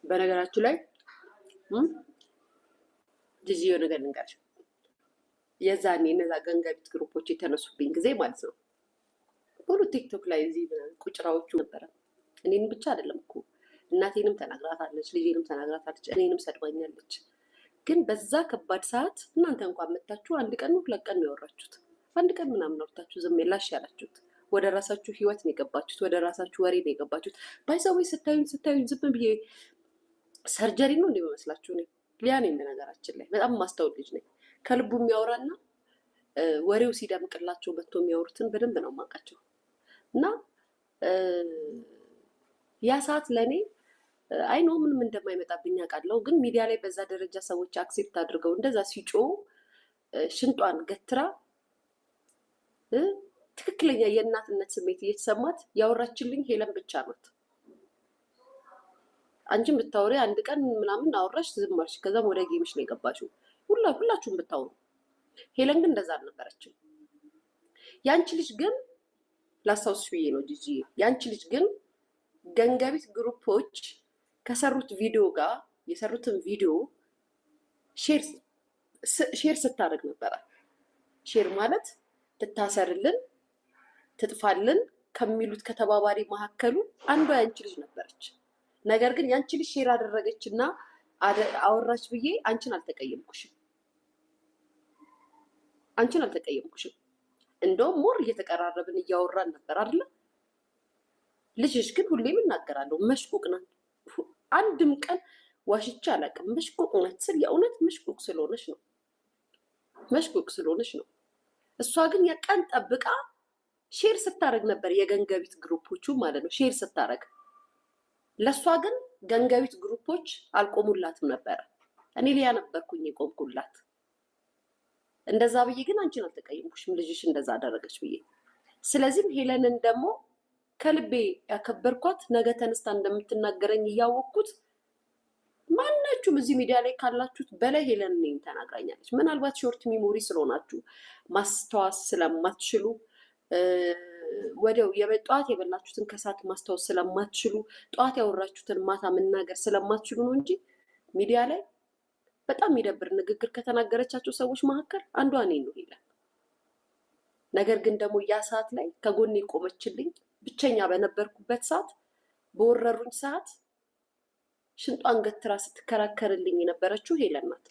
በነገራችሁ ላይ ጂጂዮ ነገር ልንገርሽ፣ የዛኔ እነዛ ገንገቢት ግሩፖች የተነሱብኝ ጊዜ ማለት ነው ሁሉ ቲክቶክ ላይ እዚህ ቁጭራዎቹ ነበረ። እኔንም ብቻ አይደለም እኮ እናቴንም ተናግራታለች፣ ልጄንም ተናግራታለች፣ እኔንም ሰድባኛለች። ግን በዛ ከባድ ሰዓት እናንተ እንኳን መታችሁ አንድ ቀን ነው 2 ቀን ነው ያወራችሁት። አንድ ቀን ምናምን አውርታችሁ ዝም ላሽ ያላችሁት ወደ ራሳችሁ ህይወት ነው የገባችሁት፣ ወደ ራሳችሁ ወሬ ነው የገባችሁት። ባይሰው ስታዩኝ ዝም ብዬ ሰርጀሪ ነው እንደሚመስላችሁ ነኝ። ሊያ ነኝ በነገራችን ላይ በጣም ማስተውል ልጅ ነኝ። ከልቡ የሚያወራና ወሬው ሲደምቅላቸው መጥቶ የሚያወሩትን በደንብ ነው የማውቃቸው። እና ያ ሰዓት ለእኔ አይ ነው ምንም እንደማይመጣብኝ አውቃለሁ። ግን ሚዲያ ላይ በዛ ደረጃ ሰዎች አክሴፕት አድርገው እንደዛ ሲጮሁ ሽንጧን ገትራ ትክክለኛ የእናትነት ስሜት እየተሰማት ያወራችልኝ ሄለን ብቻ ናት። አንቺም ብታወሪ አንድ ቀን ምናምን አወራሽ ዝም አልሽ፣ ከዛም ወደ ጌምሽ ነው የገባሽው። ሁላችሁም ብታወሩ። ሄለን ግን እንደዛ አልነበረችም። ያንቺ ልጅ ግን ላስታውስሽ ብዬ ነው ጂጂ፣ ያንቺ ልጅ ግን ገንገቢት ግሩፖች ከሰሩት ቪዲዮ ጋር የሰሩትን ቪዲዮ ሼር ስታደርግ ነበረ። ሼር ማለት ትታሰርልን ትጥፋልን ከሚሉት ከተባባሪ መካከሉ አንዷ ያንቺ ልጅ ነበረች። ነገር ግን ያንቺ ልጅ ሼር አደረገች እና አወራች ብዬ አንቺን አልተቀየምኩሽም። እንደውም ሞር እየተቀራረብን እያወራን ነበር አይደለ? ልጅሽ ግን ሁሌም እናገራለሁ መሽቁቅ ናት። አንድም ቀን ዋሽቻ አላውቅም። መሽቁቅ ናት ስል የእውነት መሽቁቅ ስለሆነች ነው። እሷ ግን የቀን ጠብቃ ሼር ስታደርግ ነበር፣ የገንገቢት ግሩፖቹ ማለት ነው ሼር ስታደርግ። ለእሷ ግን ገንገቢት ግሩፖች አልቆሙላትም ነበረ። እኔ ሊያ ነበርኩኝ የቆምኩላት። እንደዛ ብዬ ግን አንቺን አልተቀየምኩሽም፣ ልጅሽ እንደዛ አደረገች ብዬ። ስለዚህም ሄለንን ደግሞ ከልቤ ያከበርኳት፣ ነገ ተነስታ እንደምትናገረኝ እያወቅኩት ማናችሁም እዚህ ሚዲያ ላይ ካላችሁት በላይ ሄለን እኔን ተናግራኛለች። ምናልባት ሾርት ሚሞሪ ስለሆናችሁ ማስታወስ ስለማትችሉ ወዲያው ጠዋት የበላችሁትን ከሰዓት ማስታወስ ስለማትችሉ ጠዋት ያወራችሁትን ማታ መናገር ስለማትችሉ ነው እንጂ ሚዲያ ላይ በጣም የሚደብር ንግግር ከተናገረቻቸው ሰዎች መካከል አንዷ እኔ ነው ሄለን። ነገር ግን ደግሞ ያ ሰዓት ላይ ከጎኔ ቆመችልኝ። ብቸኛ በነበርኩበት ሰዓት፣ በወረሩኝ ሰዓት ሽንጧን ገትራ ስትከራከርልኝ የነበረችው ሄለን ናት።